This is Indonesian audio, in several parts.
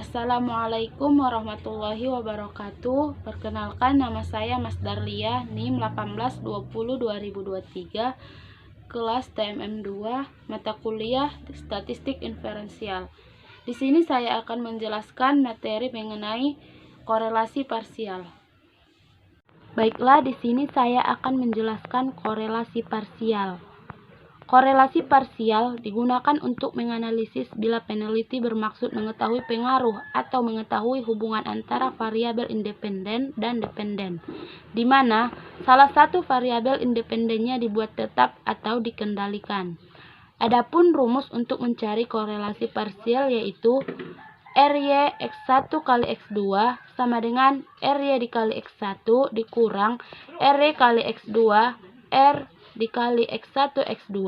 Assalamualaikum warahmatullahi wabarakatuh. Perkenalkan, nama saya Mas Darlia, NIM 1820-2023, kelas TMM 2, mata kuliah Statistik Inferensial. Di sini saya akan menjelaskan materi mengenai korelasi parsial. Baiklah, di sini saya akan menjelaskan korelasi parsial. Korelasi parsial digunakan untuk menganalisis bila peneliti bermaksud mengetahui pengaruh atau mengetahui hubungan antara variabel independen dan dependen, di mana salah satu variabel independennya dibuat tetap atau dikendalikan. Adapun rumus untuk mencari korelasi parsial yaitu RY X1 kali X2 sama dengan RY dikali X1 dikurang RY kali X2 R dikali X1 X2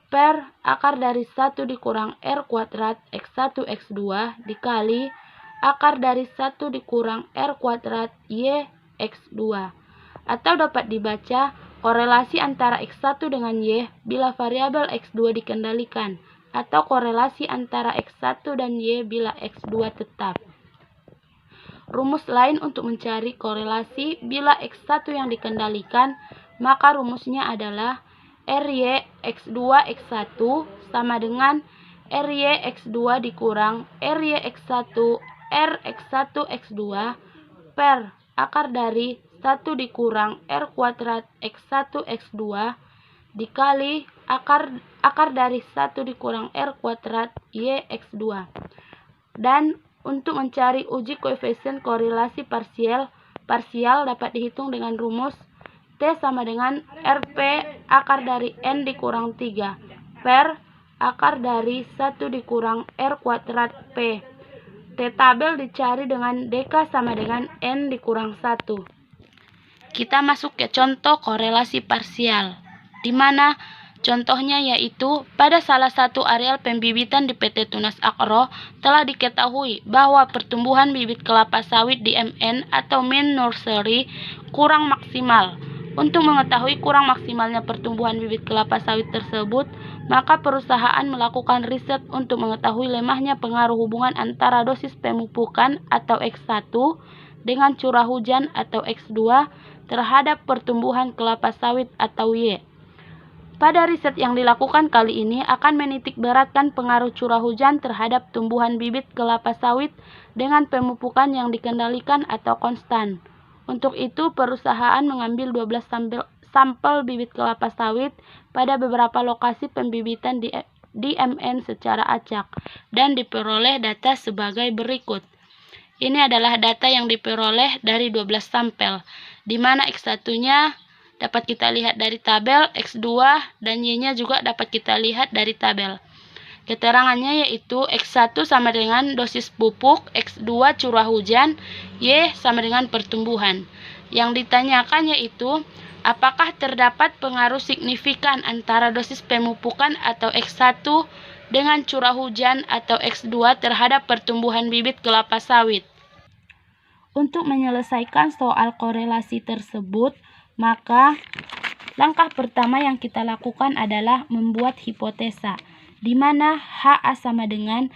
per akar dari 1 dikurang R kuadrat X1 X2 dikali akar dari 1 dikurang R kuadrat Y X2. Atau dapat dibaca korelasi antara X1 dengan Y bila variabel X2 dikendalikan, atau korelasi antara X1 dan Y bila X2 tetap. Rumus lain untuk mencari korelasi bila X1 yang dikendalikan, maka rumusnya adalah RY X2 X1 sama dengan RY X2 dikurang RY X1 R X1 X2 per akar dari 1 dikurang R kuadrat X1 X2 dikali akar dari 1 dikurang R kuadrat Y X2. Dan untuk mencari uji koefisien korelasi parsial dapat dihitung dengan rumus T sama dengan RP akar dari N dikurang 3 per akar dari 1 dikurang R kuadrat P. T tabel dicari dengan DK sama dengan N dikurang 1. Kita masuk ke contoh korelasi parsial, di mana contohnya yaitu pada salah satu areal pembibitan di PT Tunas Agro telah diketahui bahwa pertumbuhan bibit kelapa sawit di MN atau main nursery kurang maksimal. Untuk mengetahui kurang maksimalnya pertumbuhan bibit kelapa sawit tersebut, maka perusahaan melakukan riset untuk mengetahui lemahnya pengaruh hubungan antara dosis pemupukan atau X1 dengan curah hujan atau X2 terhadap pertumbuhan kelapa sawit atau Y. Pada riset yang dilakukan kali ini akan menitik beratkan pengaruh curah hujan terhadap tumbuhan bibit kelapa sawit dengan pemupukan yang dikendalikan atau konstan. Untuk itu, perusahaan mengambil 12 sampel bibit kelapa sawit pada beberapa lokasi pembibitan di MN secara acak dan diperoleh data sebagai berikut. Ini adalah data yang diperoleh dari 12 sampel, di mana X1-nya dapat kita lihat dari tabel, X2 dan Y-nya juga dapat kita lihat dari tabel. Keterangannya yaitu X1 sama dengan dosis pupuk, X2 curah hujan, Y sama dengan pertumbuhan. Yang ditanyakan yaitu apakah terdapat pengaruh signifikan antara dosis pemupukan atau X1 dengan curah hujan atau X2 terhadap pertumbuhan bibit kelapa sawit. Untuk menyelesaikan soal korelasi tersebut, maka langkah pertama yang kita lakukan adalah membuat hipotesa, di mana HA sama dengan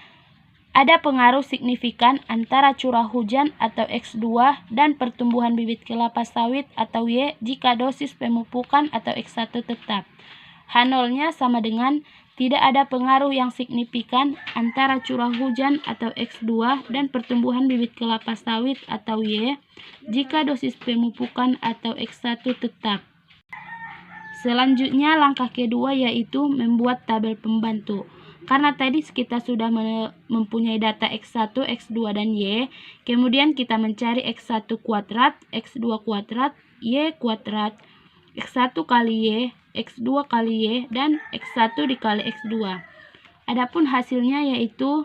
ada pengaruh signifikan antara curah hujan atau X2 dan pertumbuhan bibit kelapa sawit atau Y jika dosis pemupukan atau X1 tetap. H0-nya sama dengan tidak ada pengaruh yang signifikan antara curah hujan atau X2 dan pertumbuhan bibit kelapa sawit atau Y jika dosis pemupukan atau X1 tetap. Selanjutnya langkah kedua yaitu membuat tabel pembantu. Karena tadi kita sudah mempunyai data X1, X2, dan Y, kemudian kita mencari X1 kuadrat, X2 kuadrat, Y kuadrat, X1 kali Y, X2 kali Y, dan X1 dikali X2. Adapun hasilnya yaitu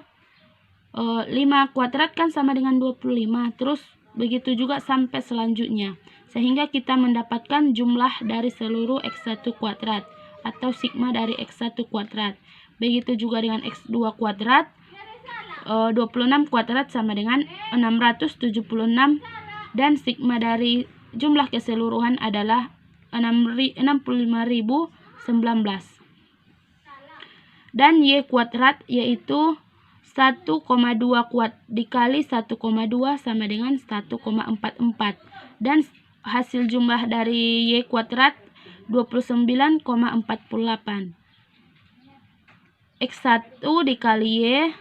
5 kuadrat kan sama dengan 25, terus begitu juga sampai selanjutnya. Sehingga kita mendapatkan jumlah dari seluruh X1 kuadrat atau sigma dari X1 kuadrat. Begitu juga dengan X2 kuadrat, 26 kuadrat sama dengan 676 dan sigma dari jumlah keseluruhan adalah 65.019. Dan Y kuadrat yaitu 1,2 dikali 1,2 sama dengan 1,44. Dan hasil jumlah dari Y kuadrat 29,48. X1 dikali Y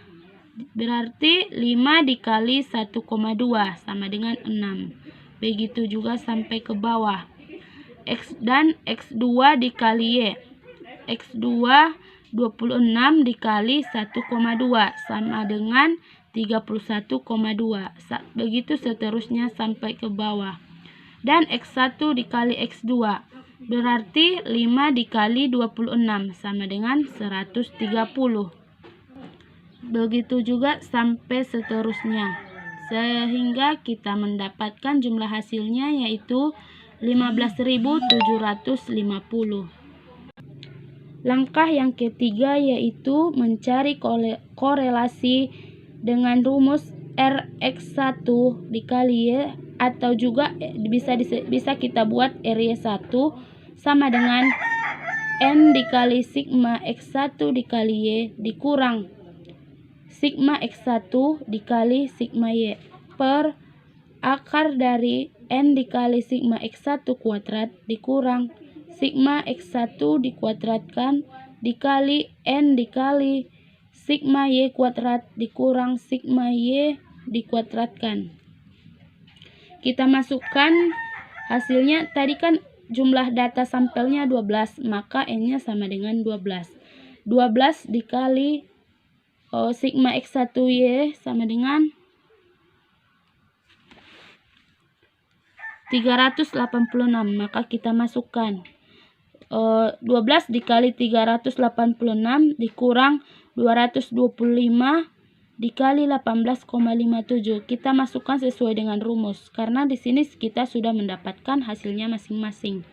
berarti 5 dikali 1,2 sama dengan 6. Begitu juga sampai ke bawah. Dan X2 dikali Y. X2 26 dikali 1,2 sama dengan 31,2. Begitu seterusnya sampai ke bawah. Dan X1 dikali X2 berarti 5 dikali 26 sama dengan 130. Begitu juga sampai seterusnya, sehingga kita mendapatkan jumlah hasilnya yaitu 15.750. Langkah yang ketiga yaitu mencari korelasi dengan rumus Rx1 dikali Y, atau juga bisa kita buat Ry1 sama dengan N dikali sigma X1 dikali Y dikurang sigma X1 dikali sigma Y per akar dari N dikali sigma X1 kuadrat dikurang sigma X1 dikuadratkan dikali N dikali sigma Y kuadrat dikurang sigma Y dikuadratkan. Kita masukkan hasilnya. Tadi kan jumlah data sampelnya 12, maka N-nya sama dengan 12. 12 dikali sigma X1Y sama dengan 386, maka kita masukkan 12 dikali 386 dikurang 225 dikali 18,57. Kita masukkan sesuai dengan rumus karena di sini kita sudah mendapatkan hasilnya masing-masing.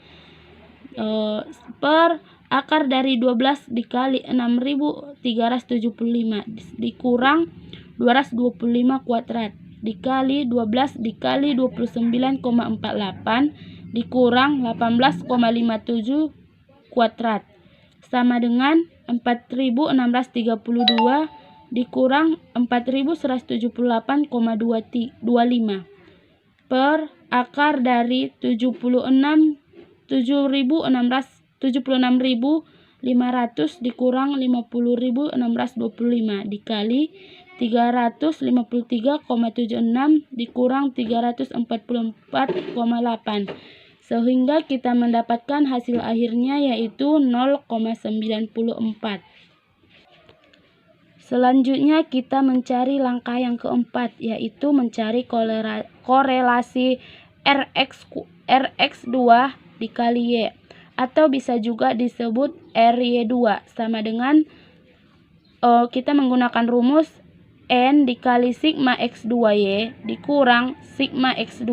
Per akar dari 12 dikali 6.375 dikurang 225 kuadrat dikali 12 dikali 29,48 dikurang 18,57 kuadrat sama dengan 4.632 dikurang 4.178,25 per akar dari 76.500 dikurang 50.625 dikali 353,76 dikurang 344,8, sehingga kita mendapatkan hasil akhirnya yaitu 0,94. Selanjutnya kita mencari langkah yang keempat, yaitu mencari korelasi Rx2 dikali Y, atau bisa juga disebut Ry2 sama dengan kita menggunakan rumus N dikali sigma X2Y dikurang sigma X2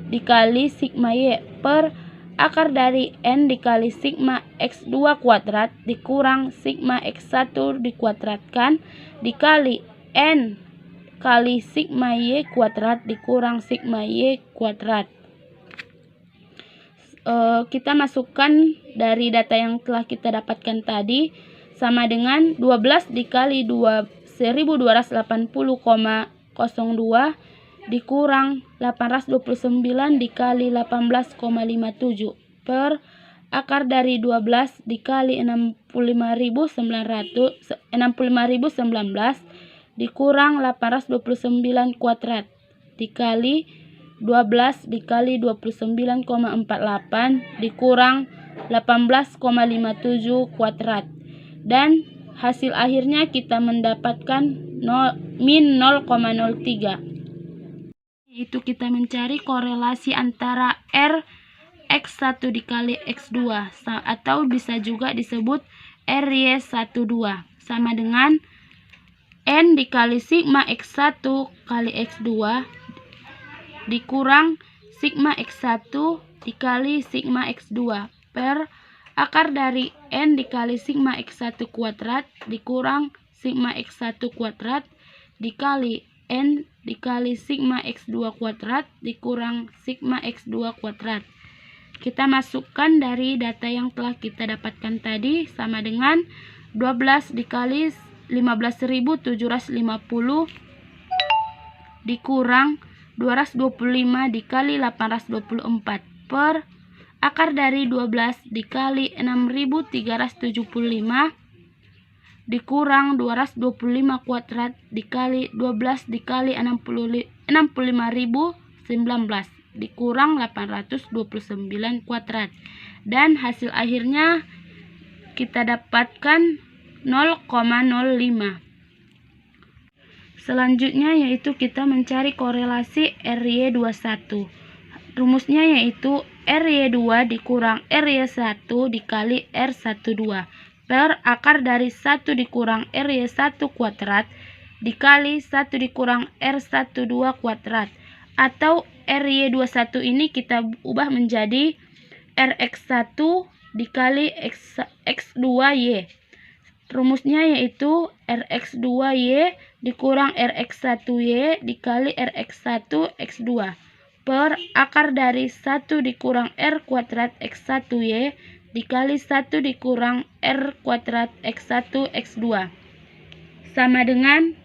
dikali sigma Y per akar dari N dikali sigma X2 kuadrat dikurang sigma X1 dikuadratkan dikali N kali sigma Y kuadrat dikurang sigma Y kuadrat. Kita masukkan dari data yang telah kita dapatkan tadi sama dengan 12 dikali 1280,02 dikurang 829 dikali 18,57 per akar dari 12 dikali 65.019 dikurang 829 kuadrat dikali 12 dikali 29,48 dikurang 18,57 kuadrat, dan hasil akhirnya kita mendapatkan min 0,03. Itu kita mencari korelasi antara Rx1 dikali X2 atau bisa juga disebut Ry12 sama dengan N dikali sigma X1 kali X2 dikurang sigma X1 dikali sigma X2 per akar dari N dikali sigma X1 kuadrat dikurang sigma X1 kuadrat dikali N dikali sigma X2 kuadrat dikurang sigma X2 kuadrat. Kita masukkan dari data yang telah kita dapatkan tadi sama dengan 12 dikali 15.750 dikurang 225 dikali 824 per akar dari 12 dikali 6.375 dikurang 225 kuadrat dikali 12 dikali 65.019 dikurang 829 kuadrat. Dan hasil akhirnya kita dapatkan 0,05. Selanjutnya yaitu kita mencari korelasi RY21. Rumusnya yaitu RY2 dikurang RY1 dikali R12 per akar dari 1 dikurang RY1 kuadrat dikali 1 dikurang R12 kuadrat, atau RY21 ini kita ubah menjadi RX1 dikali X2Y. Rumusnya yaitu RX2Y dikurang RX1Y dikali RX1X2 per akar dari 1 dikurang R kuadrat X1Y dikali 1 dikurang R kuadrat X1X2 sama dengan,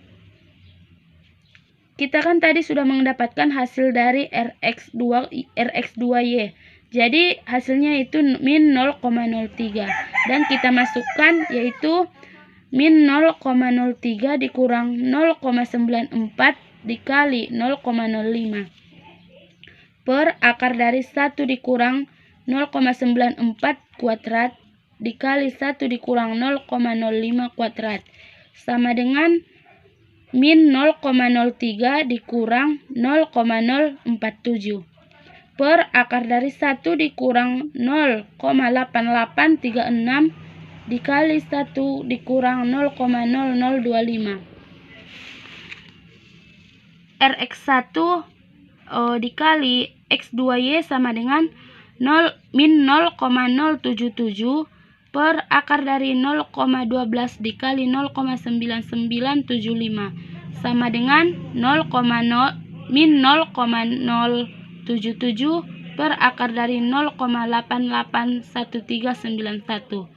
kita kan tadi sudah mendapatkan hasil dari RX2Y, jadi hasilnya itu min 0,03 dan kita masukkan yaitu min 0,03 dikurang 0,94 dikali 0,05 per akar dari 1 dikurang 0,94 kuadrat dikali 1 dikurang 0,05 kuadrat sama dengan min 0,03 dikurang 0,047 per akar dari 1 dikurang 0,8836 dikali 1 dikurang 0,0025. RX1 dikali X2Y sama dengan min 0,077 per akar dari 0,12 dikali 0,9975 sama dengan min 0,077 per akar dari 0,881391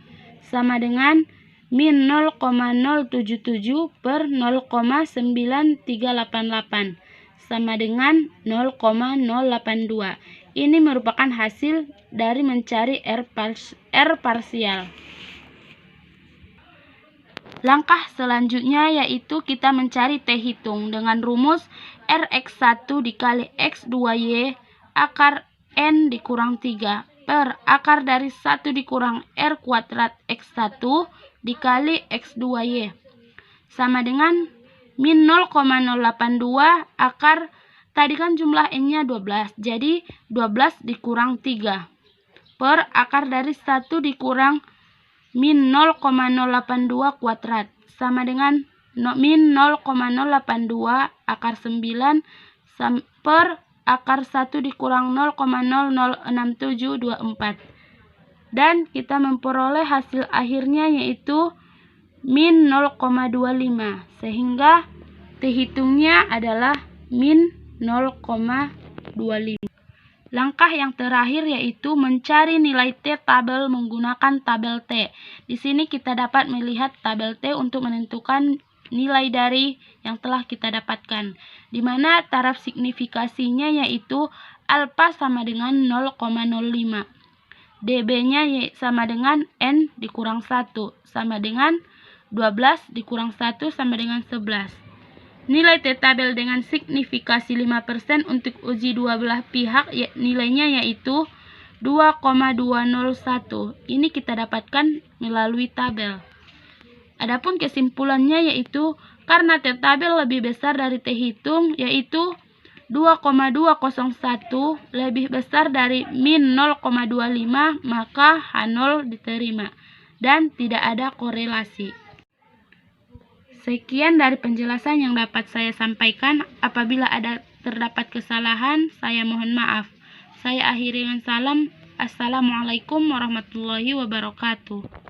sama dengan min 0,077 per 0,9388 sama dengan 0,082. Ini merupakan hasil dari mencari R parsial. Langkah selanjutnya yaitu kita mencari T hitung dengan rumus RX1 dikali X2Y akar N dikurang 3 per akar dari 1 dikurang R kuadrat X1 dikali X2Y sama dengan min 0,082 akar, tadi kan jumlah N-nya 12, jadi 12 dikurang 3 per akar dari 1 dikurang min 0,082 kuadrat sama dengan min 0,082 akar 9 per akar 1 dikurang 0,006724. Dan kita memperoleh hasil akhirnya yaitu min 0,25, sehingga T hitungnya adalah min 0,25. Langkah yang terakhir yaitu mencari nilai T tabel menggunakan tabel T. Di sini kita dapat melihat tabel T untuk menentukan nilai dari yang telah kita dapatkan, di mana taraf signifikasinya yaitu alfa sama dengan 0,05, dB-nya sama dengan N dikurang 1 sama dengan 12 dikurang 1 sama dengan 11. Nilai T tabel dengan signifikasi 5% untuk uji dua belah pihak nilainya yaitu 2,201. Ini kita dapatkan melalui tabel. Adapun kesimpulannya yaitu karena T tabel lebih besar dari T hitung yaitu 2,201 lebih besar dari min 0,25, maka H0 diterima dan tidak ada korelasi. Sekian dari penjelasan yang dapat saya sampaikan. Apabila terdapat kesalahan, saya mohon maaf. Saya akhiri dengan salam. Assalamualaikum warahmatullahi wabarakatuh.